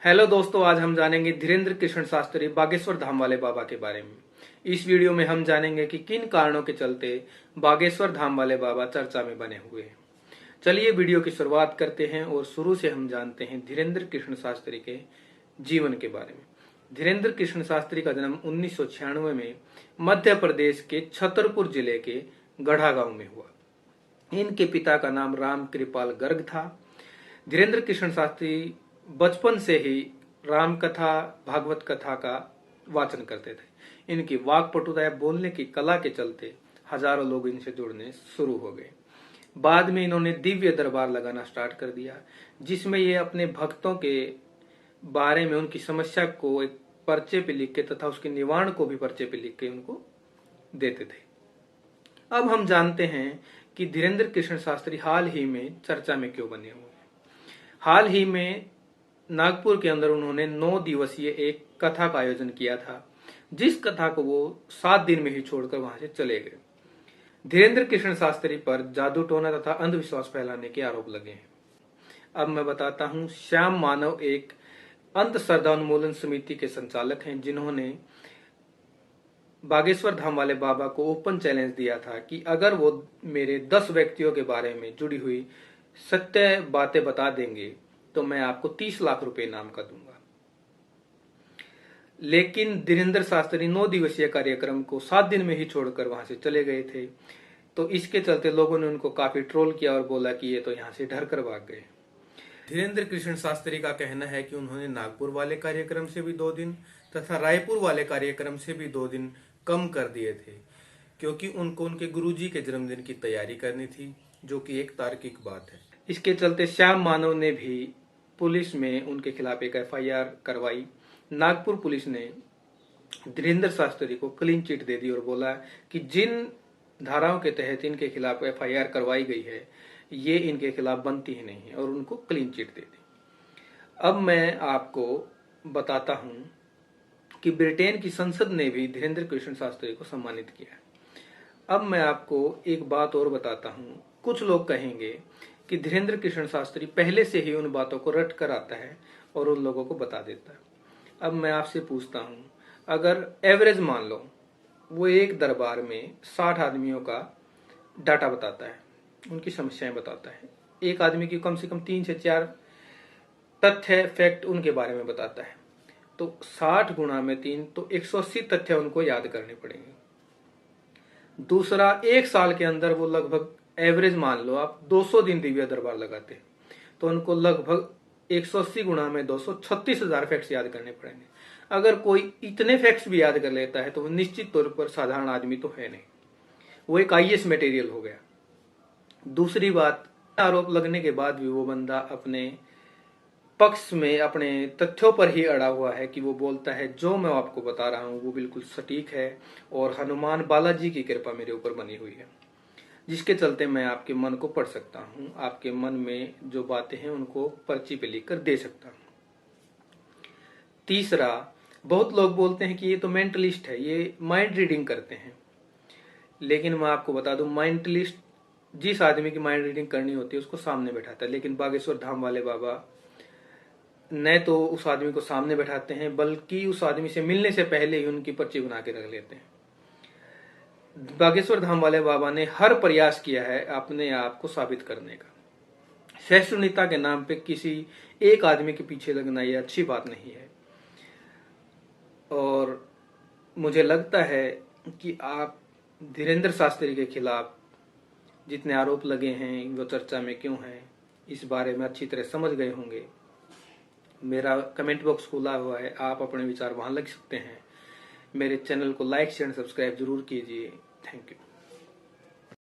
Hello दोस्तों, आज हम जानेंगे धीरेन्द्र कृष्ण शास्त्री बागेश्वर धाम वाले बाबा के बारे में। इस वीडियो में हम जानेंगे कि किन कारणों के चलते बागेश्वर धाम वाले बाबा चर्चा में बने हुए हैं। चलिए वीडियो की शुरुआत करते हैं और शुरू से हम जानते हैं धीरेन्द्र कृष्ण शास्त्री के जीवन के बारे में। धीरेन्द्र कृष्ण शास्त्री का जन्म 1996 में मध्य प्रदेश के छतरपुर जिले के गढ़ा गांव में हुआ। इनके पिता का नाम राम कृपाल गर्ग था। धीरेन्द्र कृष्ण शास्त्री बचपन से ही राम कथा, भागवत कथा का वाचन करते थे। इनकी वाक्पटुता या बोलने की कला के चलते हजारों लोग इनसे जुड़ने शुरू हो गए। बाद में इन्होंने दिव्य दरबार लगाना स्टार्ट कर दिया, जिसमें ये अपने भक्तों के बारे में उनकी समस्या को एक पर्चे पे लिख के तथा उसके निवारण को भी पर्चे पे लिख के उनको देते थे। अब हम जानते हैं कि धीरेन्द्र कृष्ण शास्त्री हाल ही में चर्चा में क्यों बने हुए हैं। हाल ही में नागपुर के अंदर उन्होंने 9 दिवसीय एक कथा का आयोजन किया था, जिस कथा को वो 7 दिन में ही छोड़कर वहां से चले गए। धीरेन्द्र कृष्ण शास्त्री पर जादू टोना तथा अंधविश्वास फैलाने के आरोप लगे हैं। अब मैं बताता हूं, श्याम मानव एक अंध श्रद्धा उन्मूलन समिति के संचालक हैं, जिन्होंने बागेश्वर धाम वाले बाबा को ओपन चैलेंज दिया था कि अगर वो मेरे 10 व्यक्तियों के बारे में जुड़ी हुई सत्य बातें बता देंगे तो मैं आपको 30 लाख रुपए इनाम का दूंगा। लेकिन धीरेन्द्र शास्त्री 9 दिवसीय कार्यक्रम को 7 दिन में ही छोड़कर वहां से चले गए थे, तो इसके चलते लोगों ने उनको काफी ट्रोल किया और बोला कि ये तो यहाँ से डर कर भाग गए। धीरेन्द्र कृष्ण शास्त्री का कहना है कि उन्होंने नागपुर वाले कार्यक्रम से भी 2 दिन तथा रायपुर वाले कार्यक्रम से भी 2 दिन कम कर दिए थे, क्योंकि उनको उनके गुरुजी के जन्मदिन की तैयारी करनी थी, जो कि एक तार्किक बात है। इसके चलते श्याम मानव ने भी पुलिस में उनके खिलाफ एक FIR करवाई। नागपुर पुलिस ने धीरेन्द्र शास्त्री को क्लीन चिट दे दी और बोला कि जिन धाराओं के तहत इनके खिलाफ FIR करवाई गई है ये इनके खिलाफ बनती ही नहीं है, और उनको क्लीन चिट दे दी। अब मैं आपको बताता हूं कि ब्रिटेन की संसद ने भी धीरेन्द्र कृष्ण शास्त्री को सम्मानित किया। अब मैं आपको एक बात और बताता हूं। कुछ लोग कहेंगे कि धीरेन्द्र कृष्ण शास्त्री पहले से ही उन बातों को रट कर आता है और उन लोगों को बता देता है। अब मैं आपसे पूछता हूं, अगर एवरेज मान लो वो एक दरबार में 60 आदमियों का डाटा बताता है, उनकी समस्याएं बताता है, एक आदमी की कम से कम 3 से 4 तथ्य फैक्ट उनके बारे में बताता है, तो 60 गुणा में 3 तो 180 तथ्य उनको याद करने पड़ेंगे। दूसरा, 1 साल के अंदर वो लगभग एवरेज मान लो आप 200 दिन दिव्य दरबार लगाते हैं, तो उनको लगभग 180 गुणा में 200 36,000 फैक्ट्स याद करने पड़ेंगे। अगर कोई इतने फैक्ट्स भी याद कर लेता है तो वो निश्चित तौर पर साधारण आदमी तो है नहीं, वो एक IAS मटेरियल हो गया। दूसरी बात, आरोप लगने के बाद भी वो बंदा अपने पक्ष में अपने तथ्यों पर ही अड़ा हुआ है कि वो बोलता है जो मैं आपको बता रहा हूँ वो बिल्कुल सटीक है और हनुमान बालाजी की कृपा मेरे ऊपर बनी हुई है, जिसके चलते मैं आपके मन को पढ़ सकता हूँ, आपके मन में जो बातें हैं उनको पर्ची पे लिख कर दे सकता हूँ। तीसरा, बहुत लोग बोलते हैं कि ये तो मेंटलिस्ट है, ये माइंड रीडिंग करते हैं, लेकिन मैं आपको बता दूं, मेंटलिस्ट जिस आदमी की माइंड रीडिंग करनी होती है उसको सामने बैठाता है, लेकिन बागेश्वर धाम वाले बाबा न तो उस आदमी को सामने बैठाते हैं बल्कि उस आदमी से मिलने से पहले ही उनकी पर्ची बना के रख लेते हैं। बागेश्वर धाम वाले बाबा ने हर प्रयास किया है अपने आप को साबित करने का। सहिष्णुता के नाम पे किसी एक आदमी के पीछे लगना ये अच्छी बात नहीं है, और मुझे लगता है कि आप धीरेन्द्र शास्त्री के खिलाफ जितने आरोप लगे हैं वो चर्चा में क्यों हैं इस बारे में अच्छी तरह समझ गए होंगे। मेरा कमेंट बॉक्स खुला हुआ है, आप अपने विचार वहां लिख सकते हैं। मेरे चैनल को लाइक शेयर सब्सक्राइब जरूर कीजिए। Thank you.